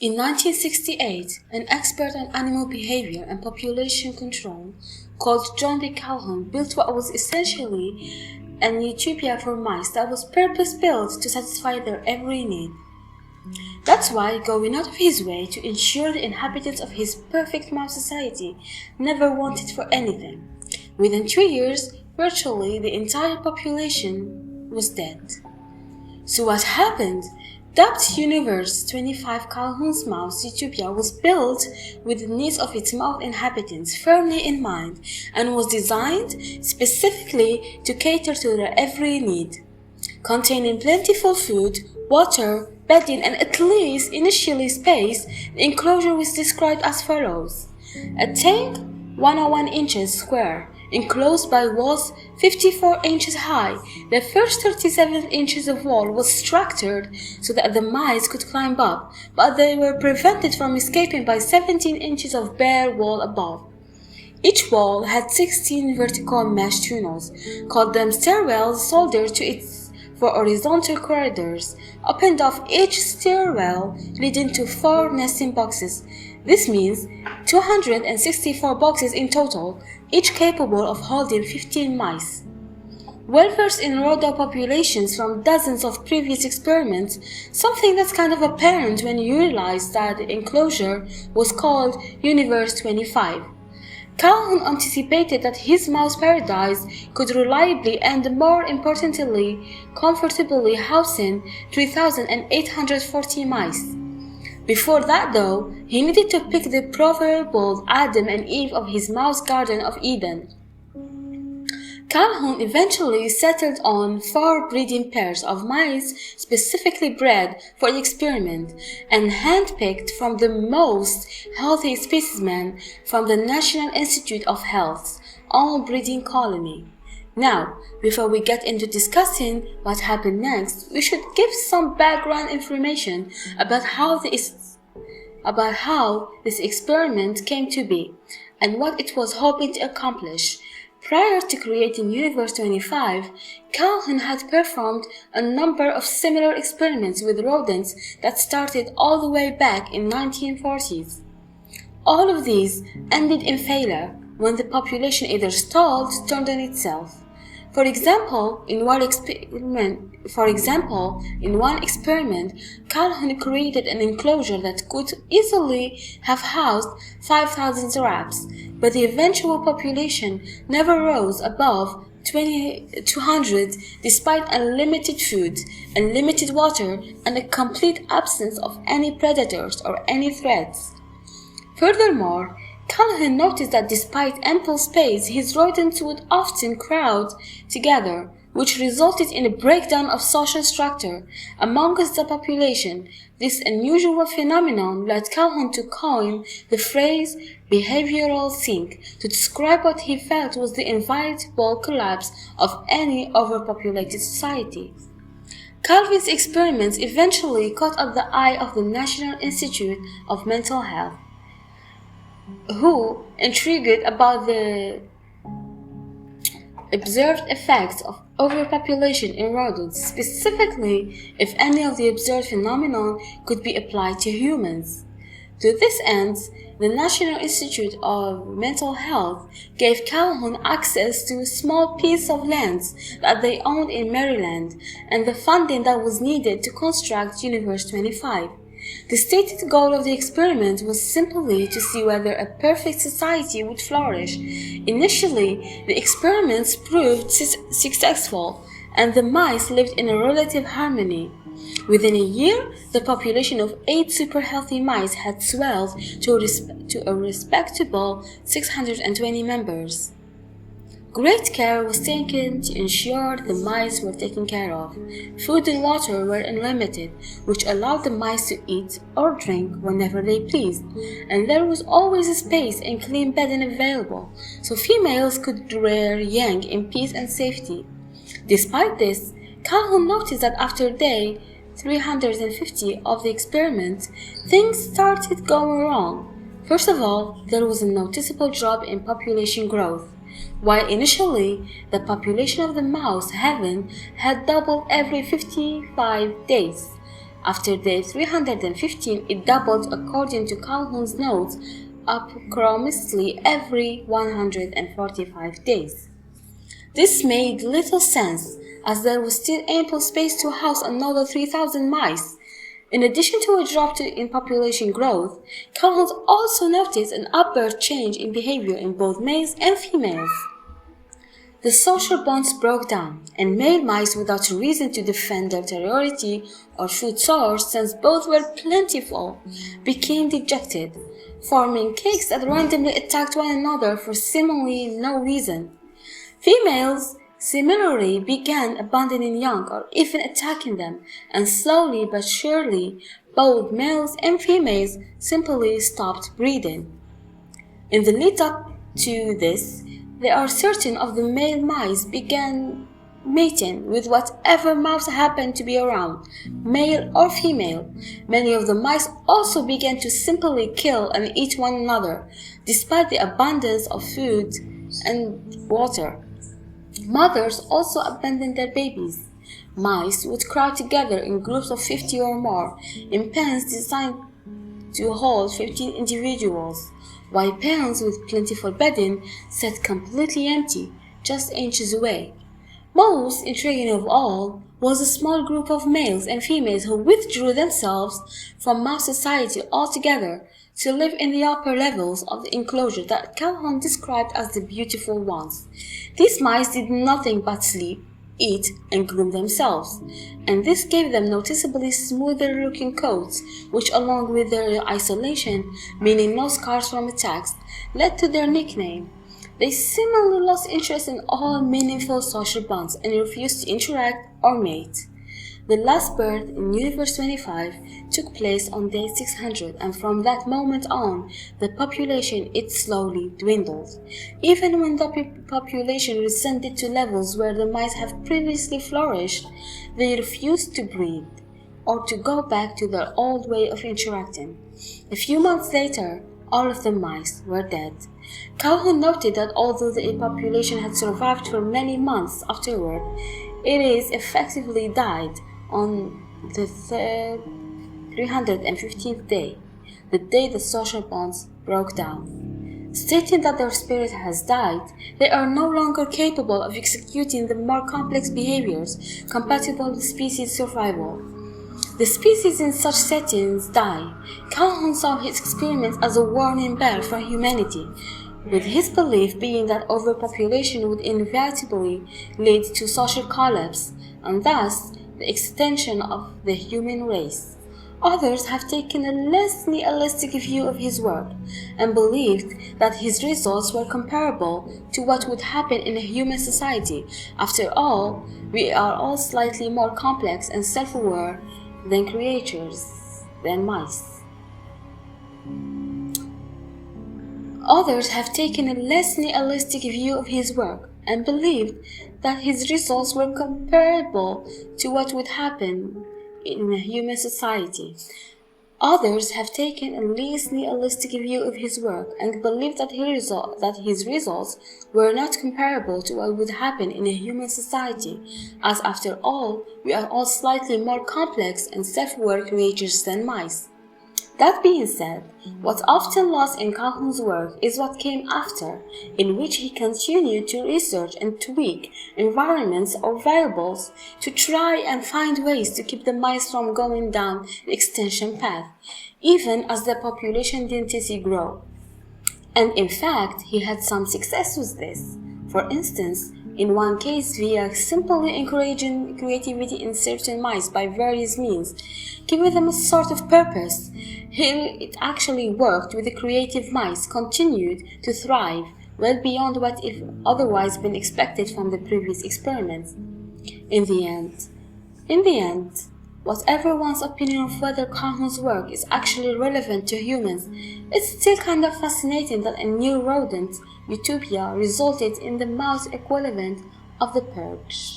In 1968, an expert on animal behavior and population control called John B Calhoun built what was essentially an utopia for mice that was purpose-built to satisfy their every need. That's why, going out of his way to ensure the inhabitants of his perfect mouse society never wanted for anything. Within 2 years, virtually the entire population was dead. So what happened? Dubbed Universe 25, Calhoun's mouse utopia was built with the needs of its mouse inhabitants firmly in mind and was designed specifically to cater to their every need, containing plentiful food, water, bedding, and at least initially space. The enclosure was described as follows: a tank 101 inches square, enclosed by walls 54 inches high. The first 37 inches of wall was structured so that the mice could climb up, but they were prevented from escaping by 17 inches of bare wall above. Each wall had 16 vertical mesh tunnels, called them stairwells, soldered to it for horizontal corridors, opened off each stairwell, leading to 4 nesting boxes. This means 264 boxes in total, each capable of holding 15 mice. Well-versed in rodent populations from dozens of previous experiments, something that's kind of apparent when you realize that the enclosure was called Universe 25. Calhoun anticipated that his mouse paradise could reliably and, more importantly, comfortably housing 3,840 mice. Before that, though, he needed to pick the proverbial Adam and Eve of his mouse Garden of Eden. Calhoun eventually settled on 4 breeding pairs of mice specifically bred for the experiment and handpicked from the most healthy specimen from the National Institute of Health's own breeding colony. Now, before we get into discussing what happened next, we should give some background information about how this experiment came to be and what it was hoping to accomplish. Prior to creating Universe 25, Calhoun had performed a number of similar experiments with rodents that started all the way back in the 1940s. All of these ended in failure when the population either stalled or turned on itself. For example, in one experiment, Calhoun created an enclosure that could easily have housed 5,000 rats, but the eventual population never rose above 200 despite unlimited food, unlimited water, and a complete absence of any predators or any threats. Furthermore, Calhoun noticed that despite ample space, his rodents would often crowd together, which resulted in a breakdown of social structure amongst the population. This unusual phenomenon led Calhoun to coin the phrase behavioral sink to describe what he felt was the inevitable collapse of any overpopulated society. Calhoun's experiments eventually caught up the eye of the National Institute of Mental Health, who, intrigued about the observed effects of overpopulation in rodents, specifically if any of the observed phenomenon could be applied to humans. To this end, the National Institute of Mental Health gave Calhoun access to a small piece of land that they owned in Maryland and the funding that was needed to construct Universe 25. The stated goal of the experiment was simply to see whether a perfect society would flourish. Initially, the experiments proved successful, and the mice lived in a relative harmony. Within a year, the population of 8 super healthy mice had swelled to a respectable 620 members. Great care was taken to ensure the mice were taken care of. Food and water were unlimited, which allowed the mice to eat or drink whenever they pleased, and there was always a space and clean bedding available, so females could rear young in peace and safety. Despite this, Calhoun noticed that after day 350 of the experiment, things started going wrong. First of all, there was a noticeable drop in population growth. While initially the population of the mouse heaven had doubled every 55 days, After day 315, it doubled according to Calhoun's notes, approximately every 145 days. This made little sense, as there was still ample space to house another 3,000 mice. In addition to a drop in population growth, Calhoun also noticed an upward change in behavior in both males and females. The social bonds broke down, and male mice, without a reason to defend their territory or food source, since both were plentiful, became dejected, forming cliques that randomly attacked one another for seemingly no reason. Females similarly began abandoning young or even attacking them, and slowly but surely both males and females simply stopped breeding. In the lead up to this, there are certain of the male mice began mating with whatever mouse happened to be around, male or female. Many of the mice also began to simply kill and eat one another, despite the abundance of food and water. Mothers also abandoned their babies. Mice would crowd together in groups of 50 or more, in pens designed to hold 15 individuals, while pens with plentiful bedding sat completely empty, just inches away. Most intriguing of all was a small group of males and females who withdrew themselves from mouse society altogether to live in the upper levels of the enclosure that Calhoun described as the beautiful ones. These mice did nothing but sleep, eat, and groom themselves, and this gave them noticeably smoother-looking coats, which, along with their isolation, meaning no scars from attacks, led to their nickname. They seemingly lost interest in all meaningful social bonds and refused to interact or mate. The last birth in Universe 25 took place on day 600, and from that moment on, the population slowly dwindled. Even when the population descended to levels where the mice have previously flourished, they refused to breed or to go back to their old way of interacting. A few months later, all of the mice were dead. Calhoun noted that although the population had survived for many months afterward, it is effectively died on the 315th day, the day the social bonds broke down. Stating that their spirit has died, they are no longer capable of executing the more complex behaviors compatible with species survival. The species in such settings die. Calhoun saw his experiment as a warning bell for humanity, with his belief being that overpopulation would inevitably lead to social collapse, and thus the extinction of the human race. Others have taken a less nihilistic view of his work and believed that his results were comparable to what would happen in a human society. After all, we are all slightly more complex and self-aware than mice. Others have taken a less nihilistic view of his work and believed that his results were comparable to what would happen in a human society. Others have taken a less nihilistic view of his work and believed that his results were not comparable to what would happen in a human society, as after all, we are all slightly more complex and self-aware creatures than mice. That being said, what's often lost in Calhoun's work is what came after, in which he continued to research and tweak environments or variables to try and find ways to keep the mice from going down the extinction path, even as the population density grew. And in fact, he had some success with this. For instance, in one case via simply encouraging creativity in certain mice by various means, giving them a sort of purpose. It actually worked, with the creative mice continued to thrive well beyond what if otherwise been expected from the previous experiments. In the end, whatever one's opinion of whether Calhoun's work is actually relevant to humans, it's still kind of fascinating that a new rodent, Utopia, resulted in the mouse equivalent of the purge.